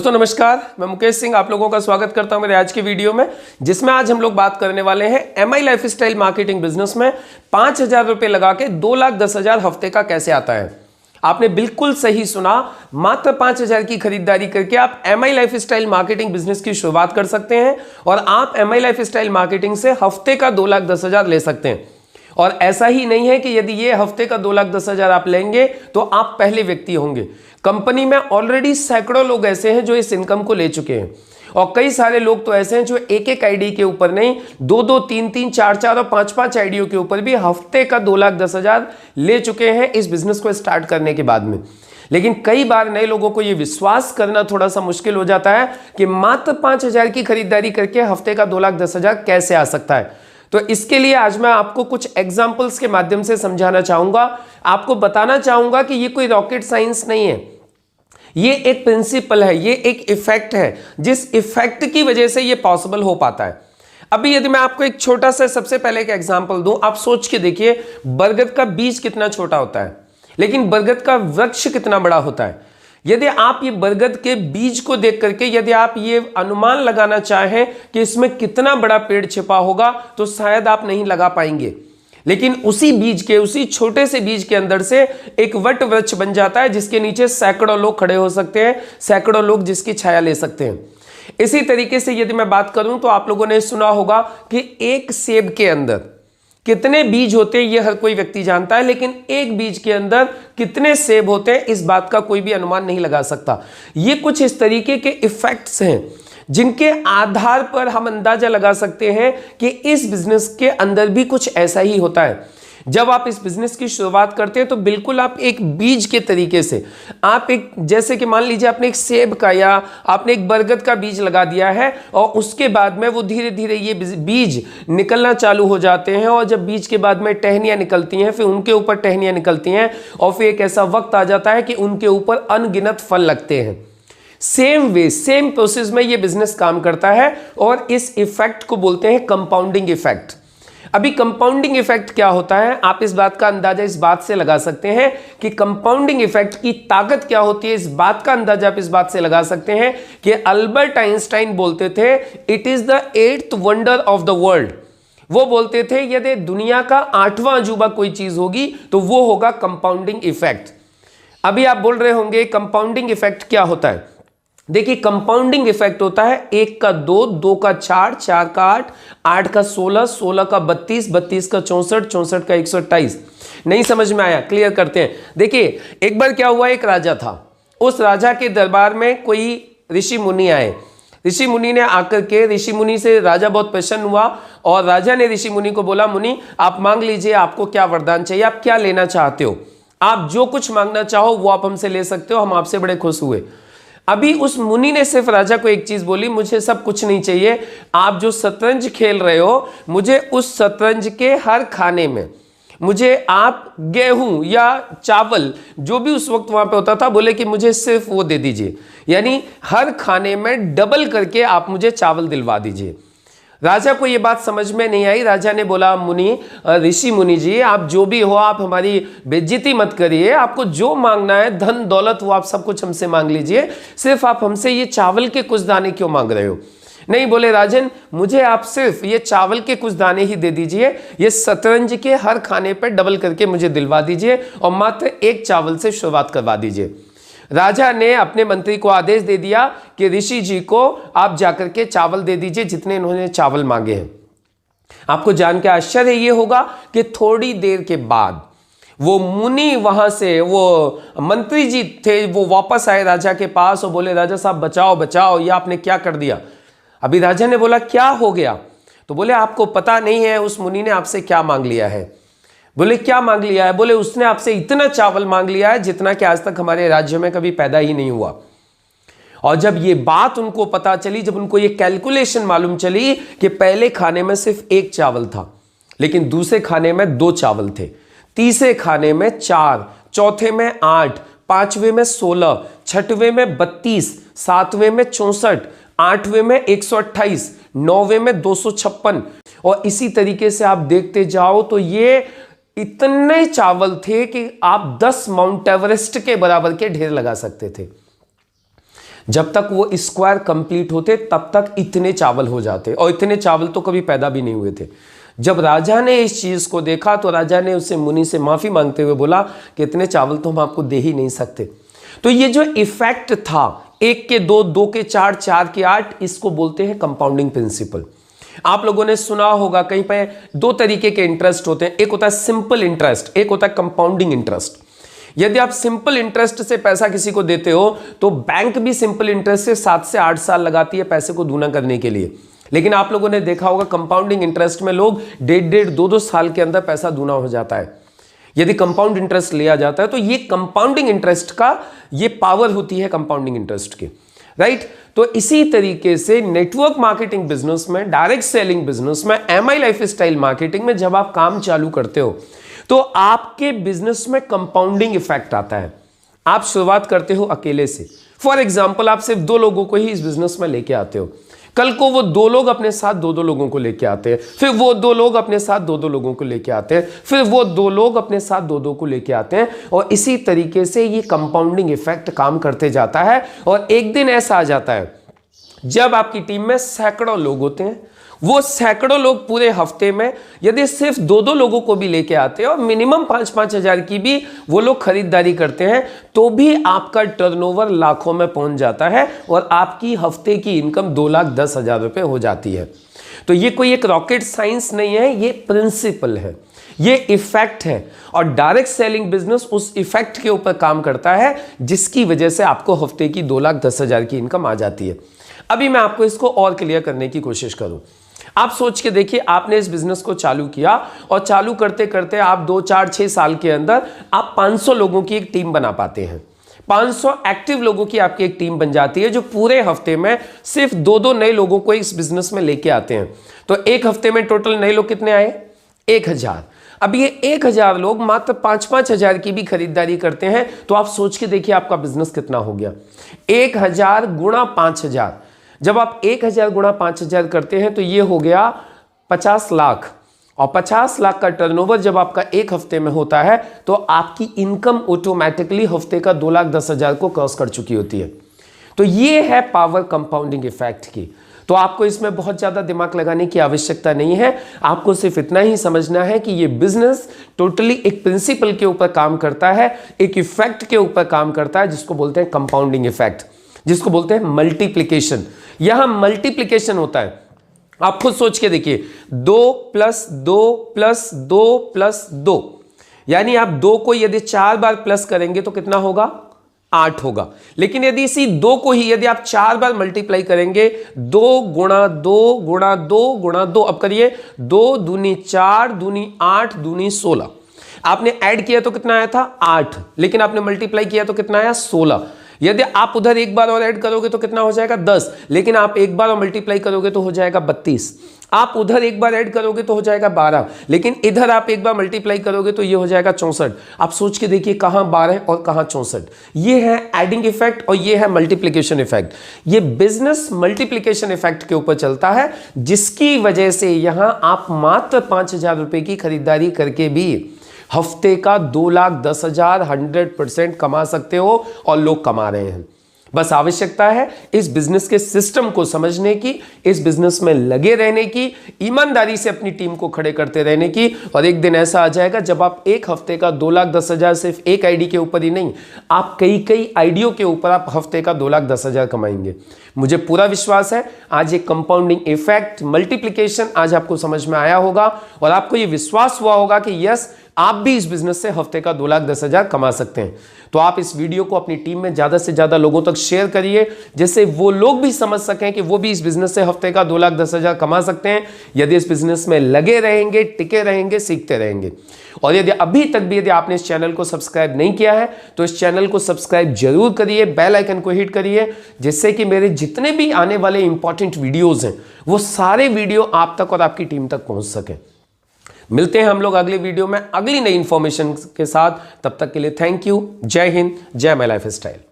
दोस्तों नमस्कार, मैं मुकेश सिंह आप लोगों का स्वागत करता हूं मेरे आज के वीडियो में, जिसमें आज हम लोग बात करने वाले हैं एमआई लाइफस्टाइल मार्केटिंग बिजनेस में 5,000 रुपए लगा के 2,10,000 हफ्ते का कैसे आता है। आपने बिल्कुल सही सुना, मात्र 5,000 की खरीदारी करके आप एमआई लाइफस्टाइल मार्केटिंग बिजनेस की शुरुआत कर सकते हैं और आप एमआई लाइफस्टाइल मार्केटिंग से हफ्ते का 2,10,000 ले सकते हैं। और ऐसा ही नहीं है कि यदि ये हफ्ते का 2,10,000 आप लेंगे तो आप पहले व्यक्ति होंगे। कंपनी में ऑलरेडी सैकड़ों लोग ऐसे हैं जो इस इनकम को ले चुके हैं और कई सारे लोग तो ऐसे हैं जो एक एक आईडी के ऊपर नहीं, दो, तीन, चार और पांच आईडियों के ऊपर भी हफ्ते का 2,10,000 ले चुके हैं इस बिजनेस को स्टार्ट करने के बाद में। लेकिन कई बार नए लोगों को यह विश्वास करना थोड़ा सा मुश्किल हो जाता है कि मात्र 5,000 की खरीदारी करके हफ्ते का 2,10,000 कैसे आ सकता है। तो इसके लिए आज मैं आपको कुछ एग्जाम्पल्स के माध्यम से समझाना चाहूंगा, आपको बताना चाहूंगा कि ये कोई रॉकेट साइंस नहीं है, ये एक प्रिंसिपल है, ये एक इफेक्ट है, जिस इफेक्ट की वजह से ये पॉसिबल हो पाता है। अभी यदि मैं आपको एक छोटा सा सबसे पहले एक एग्जाम्पल दूं, आप सोच के देखिए, बरगद का बीज कितना छोटा होता है लेकिन बरगद का वृक्ष कितना बड़ा होता है। यदि आप ये बरगद के बीज को देख करके यदि आप ये अनुमान लगाना चाहें कि इसमें कितना बड़ा पेड़ छिपा होगा तो शायद आप नहीं लगा पाएंगे, लेकिन उसी बीज के, उसी छोटे से बीज के अंदर से एक वट वृक्ष बन जाता है जिसके नीचे सैकड़ों लोग खड़े हो सकते हैं, सैकड़ों लोग जिसकी छाया ले सकते हैं। इसी तरीके से यदि मैं बात करूं तो आप लोगों ने सुना होगा कि एक सेब के अंदर कितने बीज होते हैं ये हर कोई व्यक्ति जानता है, लेकिन एक बीज के अंदर कितने सेब होते हैं इस बात का कोई भी अनुमान नहीं लगा सकता। ये कुछ इस तरीके के इफेक्ट्स हैं जिनके आधार पर हम अंदाजा लगा सकते हैं कि इस बिजनेस के अंदर भी कुछ ऐसा ही होता है। जब आप इस बिजनेस की शुरुआत करते हैं तो बिल्कुल आप एक बीज के तरीके से, आप एक, जैसे कि मान लीजिए आपने एक सेब का या आपने एक बरगद का बीज लगा दिया है और उसके बाद में वो धीरे धीरे ये बीज निकलना चालू हो जाते हैं और जब बीज के बाद में टहनियां निकलती हैं, फिर उनके ऊपर टहनियां निकलती हैं और फिर एक ऐसा वक्त आ जाता है कि उनके ऊपर अनगिनत फल लगते हैं। सेम वे, सेम प्रोसेस में ये बिजनेस काम करता है और इस इफेक्ट को बोलते हैं कंपाउंडिंग इफेक्ट। अभी कंपाउंडिंग इफेक्ट क्या होता है, आप इस बात का अंदाजा इस बात से लगा सकते हैं कि कंपाउंडिंग इफेक्ट की ताकत क्या होती है। इस बात का अंदाजा आप इस बात से लगा सकते हैं कि अल्बर्ट आइंस्टाइन बोलते थे, it is the 8th wonder of the world. वो बोलते थे यदि दुनिया का 8वां अजूबा कोई चीज होगी तो वो होगा कंपाउंडिंग इफेक्ट। अभी आप बोल रहे होंगे कंपाउंडिंग इफेक्ट क्या होता है। देखिए, कंपाउंडिंग इफेक्ट होता है 1 का 2, 2 का 4, 4 का 8, 8 का 16, 16 का 32, 32 का 64, 64 का 128। नहीं समझ में आया, क्लियर करते हैं। देखिए, एक बार क्या हुआ, एक राजा था, उस राजा के दरबार में कोई ऋषि मुनि आए। ऋषि मुनि ने आकर के, ऋषि मुनि से राजा बहुत प्रसन्न हुआ और राजा ने ऋषि मुनि को बोला, मुनि आप मांग लीजिए, आपको क्या वरदान चाहिए, आप क्या लेना चाहते हो, आप जो कुछ मांगना चाहो वो आप हमसे ले सकते हो, हम आपसे बड़े खुश हुए। अभी उस मुनि ने सिर्फ राजा को एक चीज बोली, मुझे सब कुछ नहीं चाहिए, आप जो शतरंज खेल रहे हो, मुझे उस शतरंज के हर खाने में मुझे आप गेहूं या चावल जो भी उस वक्त वहां पे होता था, बोले कि मुझे सिर्फ वो दे दीजिए, यानी हर खाने में डबल करके आप मुझे चावल दिलवा दीजिए। राजा को ये बात समझ में नहीं आई। राजा ने बोला, मुनि, ऋषि मुनि जी, आप जो भी हो, आप हमारी बेइज्जती मत करिए, आपको जो मांगना है धन दौलत वो आप सब कुछ हमसे मांग लीजिए, सिर्फ आप हमसे ये चावल के कुछ दाने क्यों मांग रहे हो। नहीं, बोले राजन, मुझे आप सिर्फ ये चावल के कुछ दाने ही दे दीजिए, ये शतरंज के हर खाने पर डबल करके मुझे दिलवा दीजिए और मात्र एक चावल से शुरुआत करवा दीजिए। राजा ने अपने मंत्री को आदेश दे दिया कि ऋषि जी को आप जाकर के चावल दे दीजिए जितने इन्होंने चावल मांगे हैं। आपको जान के आश्चर्य ये होगा कि थोड़ी देर के बाद वो मुनि वहां से, वो मंत्री जी थे, वो वापस आए राजा के पास और बोले, राजा साहब बचाओ बचाओ, ये आपने क्या कर दिया। अभी राजा ने बोला, क्या हो गया। तो बोले, आपको पता नहीं है उस मुनि ने आपसे क्या मांग लिया है। बोले, क्या मांग लिया है। बोले, उसने आपसे इतना चावल मांग लिया है जितना कि आज तक हमारे राज्य में कभी पैदा ही नहीं हुआ। और जब ये बात उनको पता चली, जब उनको ये कैलकुलेशन मालूम चली कि पहले खाने में सिर्फ एक चावल था लेकिन दूसरे खाने में 2 चावल थे, तीसरे खाने में 4, चौथे में 8, पांचवें में 16, छठवें में 32, सातवें में 64, आठवें में 128, नौवें में 256 और इसी तरीके से आप देखते जाओ तो ये इतने चावल थे कि आप 10 माउंट एवरेस्ट के बराबर के ढेर लगा सकते थे। जब तक वो स्क्वायर कंप्लीट होते तब तक इतने चावल हो जाते, और इतने चावल तो कभी पैदा भी नहीं हुए थे। जब राजा ने इस चीज को देखा तो राजा ने उससे मुनि से माफी मांगते हुए बोला कि इतने चावल तो हम आपको दे ही नहीं सकते। तो ये जो इफेक्ट था, 1 के 2, 2 के 4, 4 के 8, इसको बोलते हैं कंपाउंडिंग प्रिंसिपल। आप लोगों ने सुना होगा कहीं पे 2 तरीके के इंटरेस्ट होते हैं, एक होता है सिंपल इंटरेस्ट, एक होता है कंपाउंडिंग इंटरेस्ट। यदि आप सिंपल इंटरेस्ट से पैसा किसी को देते हो तो बैंक भी सिंपल इंटरेस्ट से 7 से 8 साल लगाती है पैसे को दूना करने के लिए। लेकिन आप लोगों ने देखा होगा कंपाउंडिंग इंटरेस्ट में लोग 1.5, 2 साल के अंदर पैसा दूना हो जाता है। यदि कंपाउंड इंटरेस्ट लिया जाता है तो ये कंपाउंडिंग इंटरेस्ट का ये पावर होती है कंपाउंडिंग इंटरेस्ट की, राइट। तो इसी तरीके से नेटवर्क मार्केटिंग बिजनेस में, डायरेक्ट सेलिंग बिजनेस में, एमआई लाइफस्टाइल मार्केटिंग में जब आप काम चालू करते हो तो आपके बिजनेस में कंपाउंडिंग इफेक्ट आता है। आप शुरुआत करते हो अकेले से, फॉर एग्जाम्पल आप सिर्फ 2 लोगों को ही इस बिजनेस में लेके आते हो, कल को वो 2 लोग अपने साथ 2-2 लोगों को लेके आते हैं, फिर वो 2 लोग अपने साथ 2-2 लोगों को लेके आते हैं, फिर वो 2 लोग अपने साथ 2-2 को लेके आते हैं, और इसी तरीके से ये कंपाउंडिंग इफेक्ट काम करते जाता है। और एक दिन ऐसा आ जाता है जब आपकी टीम में सैकड़ों लोग होते हैं, वो सैकड़ों लोग पूरे हफ्ते में यदि सिर्फ 2-2 लोगों को भी लेके आते हैं और मिनिमम 5-5 हजार की भी वो लोग खरीदारी करते हैं, तो भी आपका टर्नओवर लाखों में पहुंच जाता है और आपकी हफ्ते की इनकम 2,10,000 रुपए हो जाती है। तो ये कोई एक रॉकेट साइंस नहीं है, ये प्रिंसिपल है, ये इफेक्ट है। और डायरेक्ट सेलिंग बिजनेस उस इफेक्ट के ऊपर काम करता है जिसकी वजह से आपको हफ्ते की 2,10,000 की इनकम आ जाती है। अभी मैं आपको इसको और क्लियर करने की कोशिश करूं। आप सोच के देखिए, आपने इस बिजनेस को चालू किया और चालू करते करते आप 2, 4, 6 साल के अंदर आप 500 लोगों की एक टीम बना पाते हैं। 500 एक्टिव लोगों की आपकी एक टीम बन जाती है जो पूरे हफ्ते में सिर्फ 2-2 नए लोगों को इस बिजनेस में लेके आते हैं। तो एक हफ्ते में टोटल नए लोग कितने आए? 1,000। अब ये 1,000 लोग मात्र 5-5 हजार की भी खरीदारी करते हैं, तो आप सोच के देखिए आपका बिजनेस कितना हो गया। 1,000 गुणा 5,000, जब आप 1,000 गुणा 5,000 करते हैं तो ये हो गया 50 लाख, और 50 लाख का टर्नओवर जब आपका एक हफ्ते में होता है तो आपकी इनकम ऑटोमेटिकली हफ्ते का 2,10,000 को क्रॉस कर चुकी होती है। तो ये है पावर कंपाउंडिंग इफेक्ट की। तो आपको इसमें बहुत ज्यादा दिमाग लगाने की आवश्यकता नहीं है, आपको सिर्फ इतना ही समझना है कि ये बिजनेस टोटली एक प्रिंसिपल के ऊपर काम करता है, एक इफेक्ट के ऊपर काम करता है जिसको बोलते हैं कंपाउंडिंग इफेक्ट, जिसको बोलते हैं मल्टीप्लिकेशन। यहां मल्टीप्लिकेशन होता है, आप खुद सोच के देखिए, 2 + 2 + 2 + 2, यानी आप 2 को यदि 4 बार प्लस करेंगे तो कितना होगा? 8 होगा। लेकिन यदि इसी 2 को ही यदि आप 4 बार मल्टीप्लाई करेंगे, 2 × 2 × 2 × 2, अब करिए, 2 दूनी 4, दूनी 8, दूनी 16। आपने ऐड किया तो कितना आया था? 8, लेकिन आपने मल्टीप्लाई किया तो कितना आया? 16। यदि आप उधर एक बार और ऐड करोगे तो कितना हो जाएगा? 10, लेकिन आप एक बार और मल्टीप्लाई करोगे तो हो जाएगा 32। आप उधर एक बार ऐड करोगे तो हो जाएगा 12, लेकिन इधर आप एक बार मल्टीप्लाई करोगे तो ये हो जाएगा 64। आप सोच के देखिए कहां 12 और कहां 64। ये है एडिंग इफेक्ट और ये है मल्टीप्लिकेशन इफेक्ट। ये बिजनेस मल्टीप्लिकेशन इफेक्ट के ऊपर चलता है, जिसकी वजह से यहां आप मात्र 5,000 रुपए की खरीदारी करके भी हफ्ते का 2,10,000 100% कमा सकते हो, और लोग कमा रहे हैं। बस आवश्यकता है इस बिजनेस के सिस्टम को समझने की, इस बिजनेस में लगे रहने की, ईमानदारी से अपनी टीम को खड़े करते रहने की, और एक दिन ऐसा आ जाएगा जब आप एक हफ्ते का 2,10,000 सिर्फ एक आईडी के ऊपर ही नहीं, आप कई आईडियों के ऊपर आप हफ्ते का 2,10,000 कमाएंगे। मुझे पूरा विश्वास है आज एक कंपाउंडिंग इफेक्ट, मल्टीप्लिकेशन आज आपको समझ में आया होगा, और आपको यह विश्वास हुआ होगा कि यस, आप भी इस बिजनेस से हफ्ते का 2,10,000 कमा सकते हैं। तो आप इस वीडियो को अपनी टीम में ज्यादा से ज्यादा लोगों तक शेयर करिए, जिससे वो लोग भी समझ सकें कि वो भी इस बिजनेस से हफ्ते का 2,10,000 कमा सकते हैं, यदि इस बिजनेस में लगे रहेंगे, टिके रहेंगे, सीखते रहेंगे। और यदि अभी तक भी यदि आपने इस चैनल को सब्सक्राइब नहीं किया है तो इस चैनल को सब्सक्राइब जरूर करिए, बेल आइकन को हिट करिए, जिससे कि मेरे जितने भी आने वाले इंपॉर्टेंट वीडियोज हैं वो सारे वीडियो आप तक और आपकी टीम तक पहुंच सके। मिलते हैं हम लोग अगले वीडियो में अगली नई इंफॉर्मेशन के साथ। तब तक के लिए थैंक यू। जय हिंद, जय माय लाइफ स्टाइल।